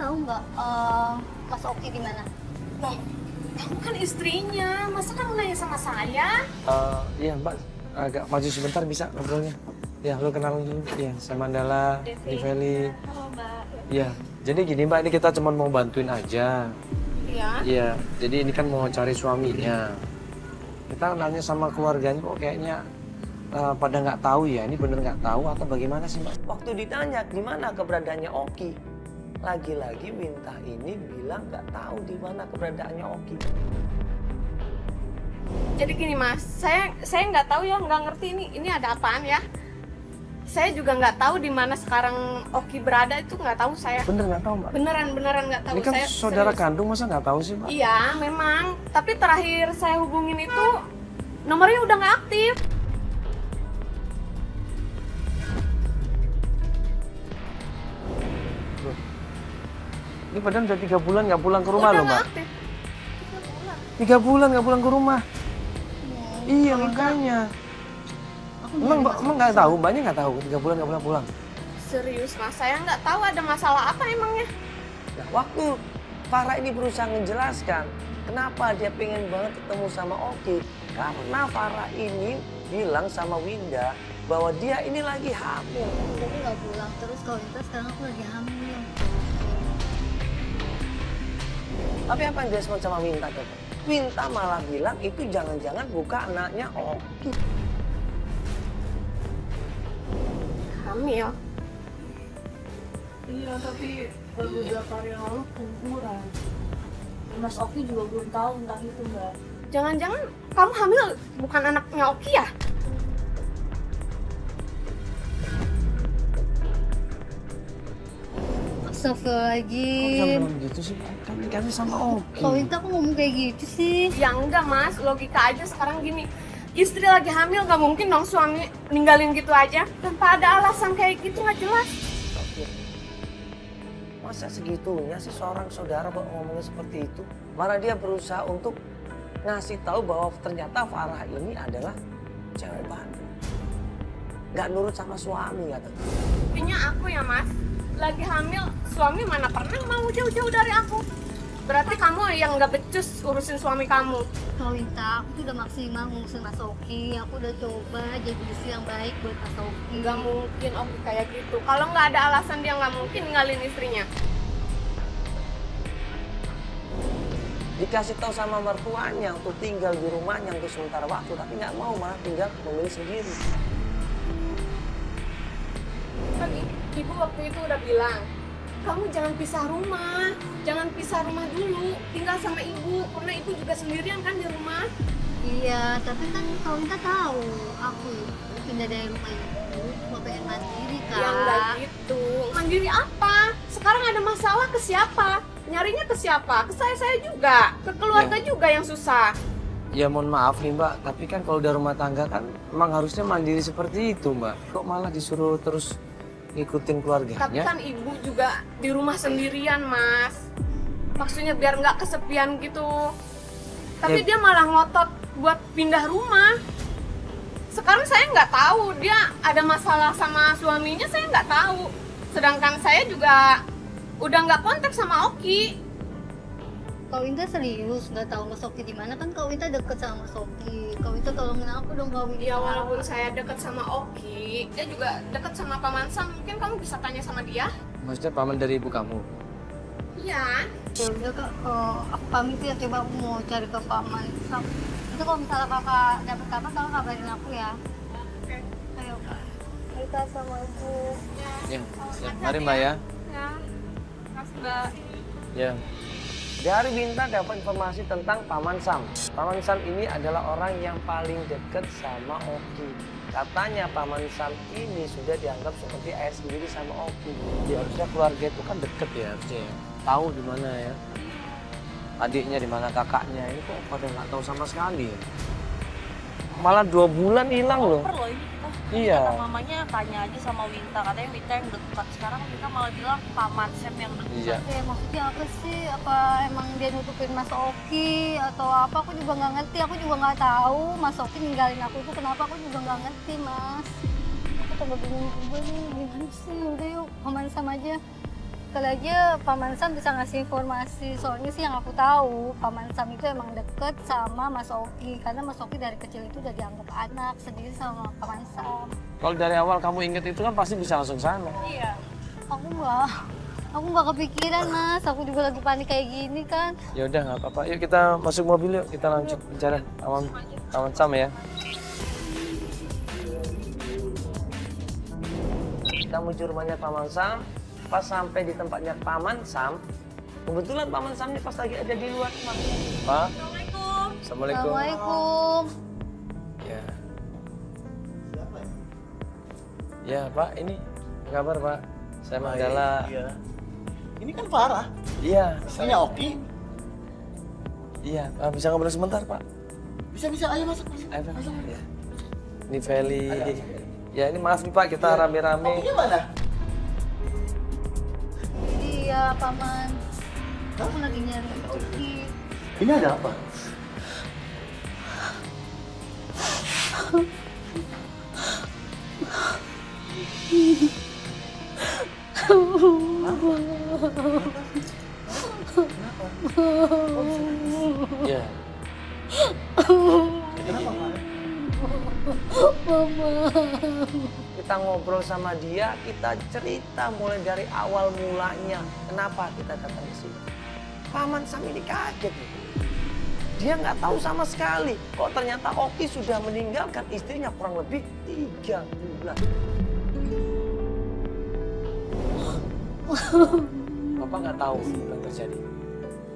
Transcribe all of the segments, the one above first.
tahu nggak Mas Oki di mana? Loh, kamu kan istrinya, masa kamu nanya sama saya? Iya Mbak, agak maju sebentar bisa ngobrolnya. Ya, lu kenalan dulu. Iya, saya Mandala, Diveli. Halo Mbak. Iya, jadi gini Mbak, ini kita cuma mau bantuin aja. Iya? Iya, jadi ini kan mau cari suaminya. Kita nanya sama keluarganya kok kayaknya pada nggak tahu ya, ini bener nggak tahu atau bagaimana sih Mbak? Waktu ditanya di mana keberadaannya Oki, lagi-lagi Winta ini bilang nggak tahu di mana keberadaannya Oki. Jadi gini Mas, saya nggak tahu ya, nggak ngerti ini ada apaan ya. Saya juga nggak tahu di mana sekarang Oki berada, itu nggak tahu saya. Bener nggak tahu Mbak? Beneran nggak tahu. Ini kan saya saudara serius. kandung masa nggak tahu sih Mbak? Iya, memang. Tapi terakhir saya hubungin itu nomornya udah nggak aktif. Ini padahal udah 3 bulan nggak pulang ke rumah Udah loh nggak Mbak. aktif. 3 bulan nggak pulang ke rumah. Iya Kak Winta, makanya. aku Emang nyari Mbak Mas emang Oki nggak sama- tahu, Mbaknya nggak tahu 3 bulan nggak pulang. Serius Mas, saya nggak tahu ada masalah apa emangnya. Nah, waktu Farah ini berusaha menjelaskan kenapa dia pengen banget ketemu sama Oki, karena Farah ini bilang sama Winda bahwa dia ini lagi hamil. Tapi nggak pulang terus Kak Winta, sekarang aku lagi hamil. Tapi apa yang direspon sama Winta coba? Winta malah bilang itu jangan-jangan bukan anaknya Oki. Hamil. Iya, tapi baru beberapa hari yang lalu kuburan. Mas Oki juga belum tahu tentang itu, Mbak. Jangan-jangan kamu hamil bukan anaknya Oki ya? Kok bisa Astagfirullahaladzim. bilang gitu sih? Kan nikahnya sama Oki. Kak Winta kok ngomong kayak gitu sih? Ya enggak Mas, logika aja sekarang gini. Istri lagi hamil nggak mungkin dong suami ninggalin gitu aja tanpa ada alasan kayak gitu, nggak jelas. Masa segitunya sih seorang saudara kok ngomongnya seperti itu? Malah dia berusaha untuk ngasih tahu bahwa ternyata Farah ini adalah cewek bandel. Nggak nurut sama suami katanya. Buktinya aku ya Mas, lagi hamil suami mana pernah mau jauh-jauh dari aku. Berarti kamu yang nggak becus urusin suami kamu. Kak Winta, aku tuh udah maksimal ngurusin Mas Oki. Aku udah coba jadi istri yang baik buat Mas Oki. Nggak mungkin Oki kayak gitu. Kalau nggak ada alasan dia nggak mungkin ninggalin istrinya. Dikasih tahu sama mertuanya untuk tinggal di rumahnya untuk sementara waktu, tapi nggak mau, malah tinggal memilih sendiri. Kan ibu waktu itu udah bilang, kamu jangan pisah rumah dulu, tinggal sama ibu, karena ibu juga sendirian kan di rumah. Iya, tapi kan Kak Winta tahu aku pindah dari rumah ibu cuma pengen mandiri Kak. Ya enggak gitu, mandiri apa? Sekarang ada masalah ke siapa? Nyarinya ke siapa? Ke saya juga, ke keluarga juga yang susah. Ya mohon maaf nih Mbak, tapi kan kalau udah rumah tangga kan emang harusnya mandiri seperti itu Mbak. Kok malah disuruh terus ngikutin Tapi keluarganya? kan ibu juga di rumah sendirian Mas. Maksudnya biar nggak kesepian gitu. Tapi dia malah ngotot buat pindah rumah. Sekarang saya nggak tahu dia ada masalah sama suaminya, saya nggak tahu. Sedangkan saya juga udah nggak kontak sama Oki. Kak Winta serius nggak tahu Mas Oki di mana, kan Kak Winta deket sama Mas Oki. Kak Winta tolongin aku dong Kak Winta. Ya walaupun saya deket sama Oki, dia juga deket sama Paman Sam. Mungkin kamu bisa tanya sama dia. Maksudnya paman dari ibu kamu? Iya. Ya udah Kak, aku pamit ya, coba aku mau cari ke Paman Sam. Itu kalau misalnya kakak dapet kabar, kakak kabarin aku ya. Oke. Ayo Kak. Kita sama Ibu. Ya, siap. Mari Mbak ya. Ya. Makasih Mbak. Ya. Dari Winta dapat informasi tentang Paman Sam. Paman Sam ini adalah orang yang paling dekat sama Oki. Katanya Paman Sam ini sudah dianggap seperti ayah sendiri sama Oki. Ya harusnya keluarga itu kan deket ya harusnya ya. Tahu di mana ya. Adiknya di mana, kakaknya, ini kok pada nggak tahu sama sekali. Malah 2 bulan hilang loh. Perlu ini kita. Iya. Kata mamanya tanya aja sama Winta, katanya Winta yang dekat. Sekarang Winta malah bilang Paman Sam yang dekat. Iya. Ya maksudnya apa sih? Apa emang dia nutupin Mas Oki atau apa? Aku juga nggak ngerti. Aku juga nggak tahu Mas Oki ninggalin aku itu kenapa. Aku juga nggak ngerti Mas. Aku tambah bingung juga nih. Gimana sih? Udah yuk, Paman Sam aja. kali aja Paman Sam bisa ngasih informasi. Soalnya sih yang aku tahu, Paman Sam itu emang deket sama Mas Oki. Karena Mas Oki dari kecil itu udah dianggap anak sendiri sama Paman Sam. Kalau dari awal kamu inget itu kan pasti bisa langsung sana. Iya. Aku nggak kepikiran Mas. Aku juga lagi panik kayak gini kan. Ya udah nggak apa-apa. Yuk kita masuk mobil yuk. Kita lanjut bicara Paman Sam ya. Kita menuju rumahnya Paman Sam. Pas sampai di tempatnya Paman Sam, kebetulan Paman Sam ini pas lagi ada di luar rumah. Pak. Assalamualaikum. Assalamualaikum. Assalamualaikum. Ya. Ya Pak, ini apa kabar Pak? Saya Manggala. Iya. Ini kan Farah, Iya. istrinya Oki. Iya. Bisa ngobrol sebentar Pak? Bisa, ayo masuk. Ayo Pak. Ya. Ini Feli. Ya ini maaf nih Pak, kita rame-rame. Okinya mana? Iya Paman. Aku lagi nyari Oki. Ini ada apa? Iya. Kenapa, Farah? Kita ngobrol sama dia, kita cerita mulai dari awal mulanya. Kenapa kita datang ke sini? Paman Sam ini kaget. Dia nggak tahu sama sekali. Kok ternyata Oki sudah meninggalkan istrinya kurang lebih 3 bulan. Bapak nggak tahu apa yang terjadi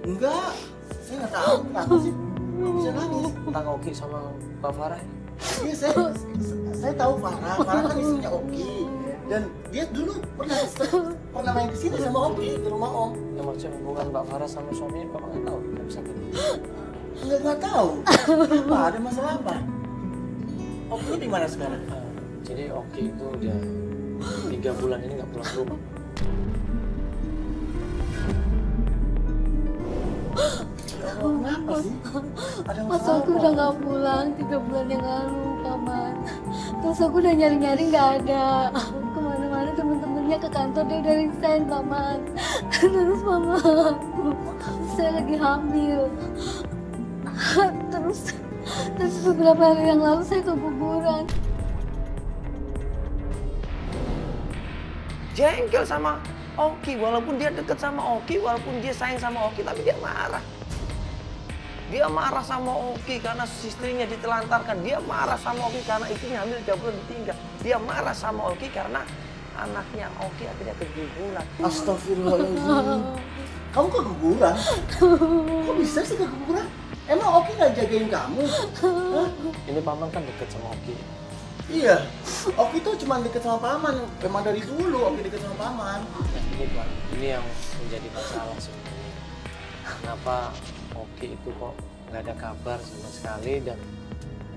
Enggak, saya nggak tahu kenapa sih. Kok bisa nangis? tentang Oki sama Mbak Farah ini? Iya, saya tahu Farah. Farah kan istrinya Oki. Dan dia dulu pernah main ke sini sama Oki, ke rumah Om. Yang maksudnya hubungan Mbak Farah sama suaminya Bapak nggak tahu? Nggak bisa tahu. Enggak tahu. Kenapa? Ada masalah apa? Oki di mana sekarang? Jadi Oki itu udah 3 bulan ini nggak pulang ke rumah. Ya Allah, kenapa sih? Ada Mas masalah aku apa? udah nggak pulang 3 bulan yang lalu, Paman. Terus aku udah nyari-nyari nggak ada. Kemana-mana temen-temennya ke kantor dia udah resign, Paman. Terus Mama, saya lagi hamil. Terus beberapa hari yang lalu saya keguguran. Jengkel sama Oki, walaupun dia deket sama Oki, walaupun dia sayang sama Oki, tapi dia marah. Dia marah sama Oki karena istrinya ditelantarkan. Dia marah sama Oki karena istrinya hamil 3 bulan ditinggal. Dia marah sama Oki karena anaknya Oki akhirnya keguguran. Astagfirullahaladzim. Kamu keguguran? Kok bisa sih keguguran? Emang Oki nggak jagain kamu? Hah? Ini Paman kan deket sama Oki. Iya, Oki tuh cuma deket sama Paman. Emang dari dulu Oki deket sama Paman. Ini Pak, ini yang menjadi masalah sebenarnya. Kenapa Oki itu kok nggak ada kabar sama sekali dan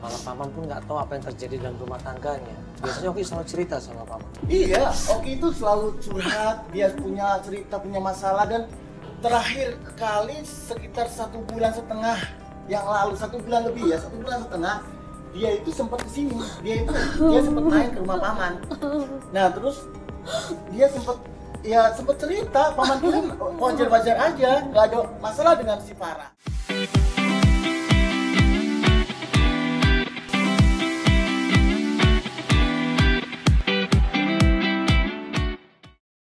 malah Paman pun nggak tahu apa yang terjadi dalam rumah tangganya. Biasanya Oki selalu cerita sama Paman. Iya, Oki itu selalu curhat. Dia punya cerita, punya masalah. Dan terakhir kali sekitar 1,5 bulan yang lalu, 1 bulan lebih ya, 1,5 bulan, dia itu sempat kesini. Dia sempat main ke rumah Paman. Nah terus dia sempat cerita, Paman itu kan wajar-wajar aja, nggak ada masalah dengan si Farah.